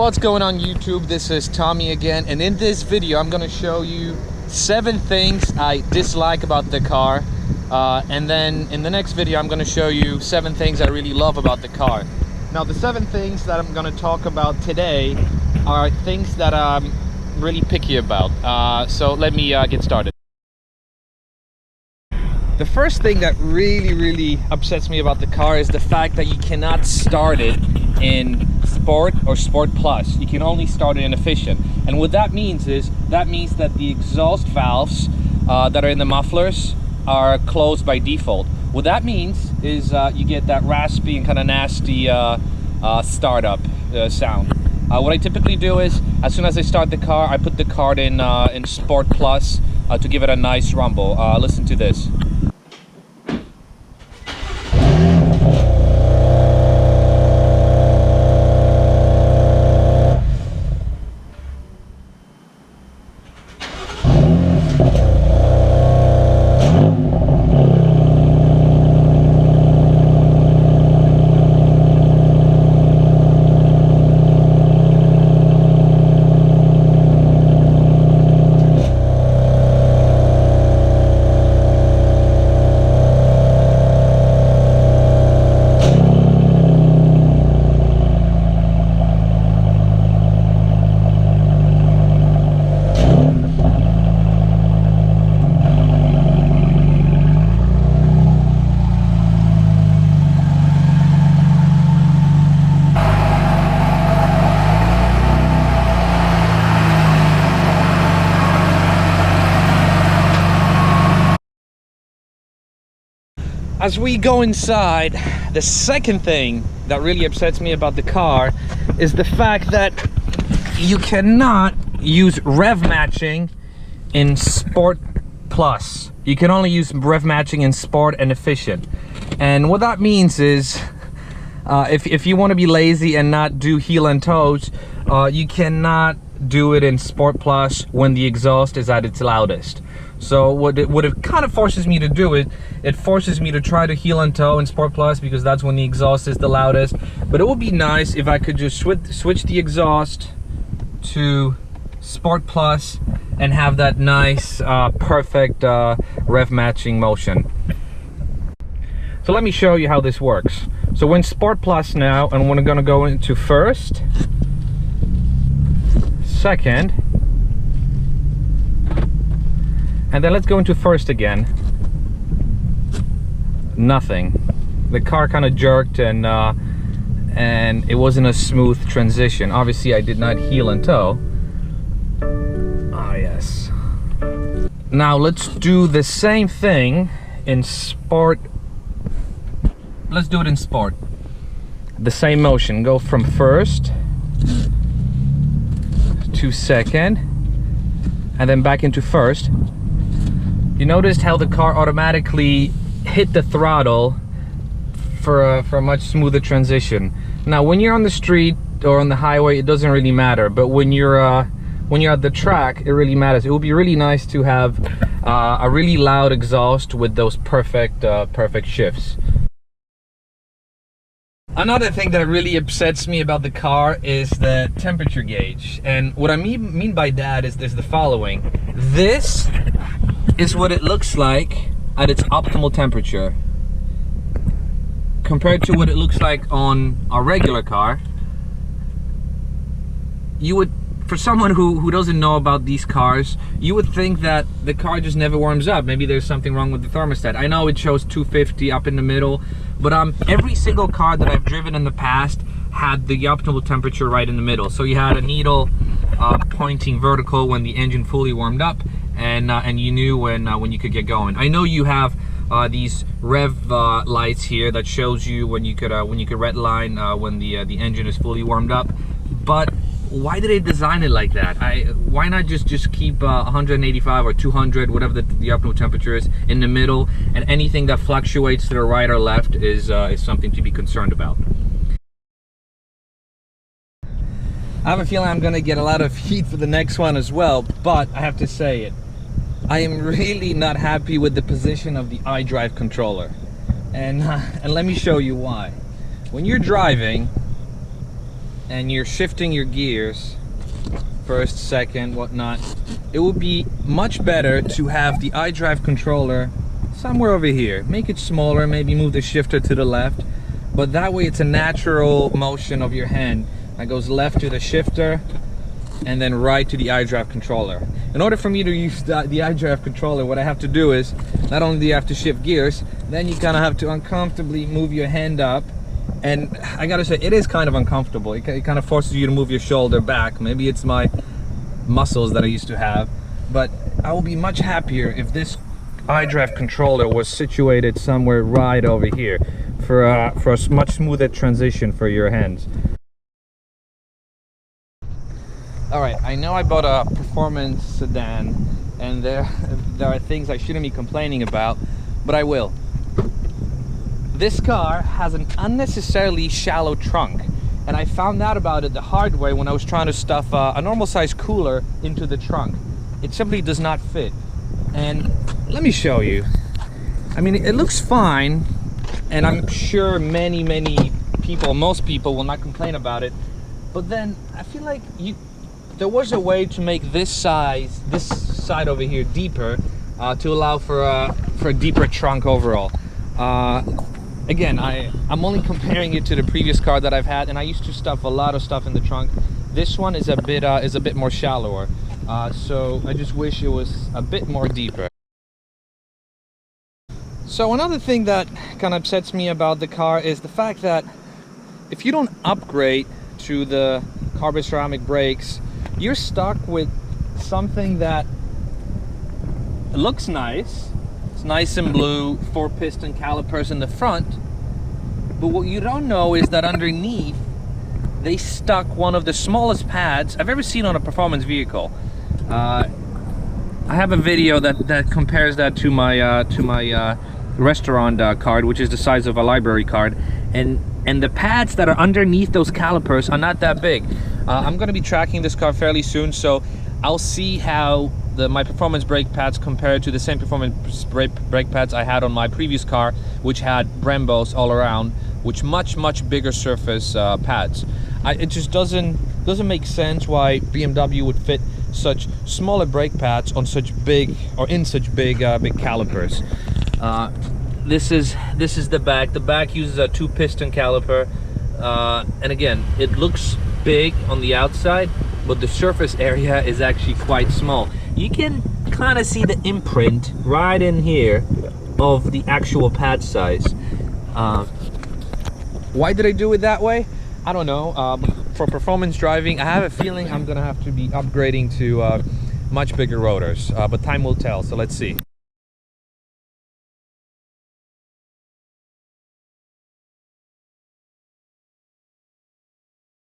What's going on YouTube? This is Tommy again, and in this video I'm gonna show you 7 things I dislike about the car, and then in the next video I'm gonna show you 7 things I really love about the car. Now the 7 things that I'm gonna talk about today are things that I'm really picky about, so let me get started. The first thing that really upsets me about the car is the fact that you cannot start it in Sport or Sport Plus. You can only start it in Efficient. And what that means is, that the exhaust valves that are in the mufflers are closed by default. What that means is you get that raspy and kind of nasty startup sound. What I typically do is, as soon as I start the car, I put the car in Sport Plus to give it a nice rumble. Listen to this. As we go inside, the second thing that really upsets me about the car is the fact that you cannot use Rev Matching in Sport Plus. You can only use Rev Matching in Sport and Efficient. And what that means is, if you want to be lazy and not do heel and toes, you cannot do it in Sport Plus when the exhaust is at its loudest. So what it kind of forces me to do, it forces me to try to heel and toe in Sport Plus, because that's when the exhaust is the loudest. But it would be nice if I could just switch the exhaust to Sport Plus and have that nice perfect rev matching motion. So let me show you how this works. So we're in Sport Plus now, and we're gonna go into first, second, and then let's go into first again. Nothing. The car kind of jerked, and it wasn't a smooth transition. Obviously I did not heel and toe. Ah, yes. Now let's do the same thing in Sport. Let's do it in Sport. The same motion. Go from first to second, and then back into first. You noticed how the car automatically hit the throttle for a much smoother transition. Now when you're on the street or on the highway, it doesn't really matter, but when you're at the track, it really matters. It would be really nice to have a really loud exhaust with those perfect shifts. Another thing that really upsets me about the car is the temperature gauge, and what I mean by that is the following. This is what it looks like at its optimal temperature compared to what it looks like on a regular car. You would, for someone who doesn't know about these cars, you would think that the car just never warms up. Maybe there's something wrong with the thermostat. I know it shows 250 up in the middle, but every single car that I've driven in the past had the optimal temperature right in the middle. So you had a needle pointing vertical when the engine fully warmed up, and you knew when you could get going. I know you have these rev lights here that shows you when you could redline when the engine is fully warmed up. But why did they design it like that? Why not just keep 185 or 200, whatever the optimal temperature is, in the middle, and anything that fluctuates to the right or left is something to be concerned about. I have a feeling I'm gonna get a lot of heat for the next one as well, but I have to say it. I am really not happy with the position of the iDrive controller, and let me show you why. When you're driving, and you're shifting your gears, first, second, whatnot, it would be much better to have the iDrive controller somewhere over here. Make it smaller, maybe move the shifter to the left, but that way it's a natural motion of your hand that goes left to the shifter and then right to the iDrive controller. In order for me to use the iDrive controller, what I have to do is, not only do you have to shift gears, then you kind of have to uncomfortably move your hand up. And I gotta say, it is kind of uncomfortable. It kind of forces you to move your shoulder back. Maybe it's my muscles that I used to have, but I will be much happier if this iDrive controller was situated somewhere right over here for a much smoother transition for your hands. Alright, I know I bought a performance sedan, and there are things I shouldn't be complaining about, but I will. This car has an unnecessarily shallow trunk, and I found out about it the hard way when I was trying to stuff a normal size cooler into the trunk. It simply does not fit. And let me show you. I mean, it looks fine, and I'm sure many people, most people will not complain about it, but then I feel like there was a way to make this side over here deeper, to allow for a deeper trunk overall. Again, I'm only comparing it to the previous car that I've had, and I used to stuff a lot of stuff in the trunk. This one is a bit more shallower, so I just wish it was a bit more deeper. So another thing that kind of upsets me about the car is the fact that if you don't upgrade to the carbon ceramic brakes, you're stuck with something that looks nice. It's nice and blue, 4-piston calipers in the front, but what you don't know is that underneath they stuck one of the smallest pads I've ever seen on a performance vehicle. I have a video that compares that to my restaurant card, which is the size of a library card, and the pads that are underneath those calipers are not that big. I'm going to be tracking this car fairly soon, so I'll see how my performance brake pads compare to the same performance brake pads I had on my previous car, which had Brembos all around, which much bigger surface pads. It just doesn't make sense why BMW would fit such smaller brake pads on such big, or in such big calipers. This is the back. The back uses a 2-piston caliper, and again, it looks big on the outside, but the surface area is actually quite small. You can kind of see the imprint right in here of the actual pad size. Why did I do it that way? I don't know. For performance driving, I have a feeling I'm gonna have to be upgrading to much bigger rotors, but time will tell, so let's see.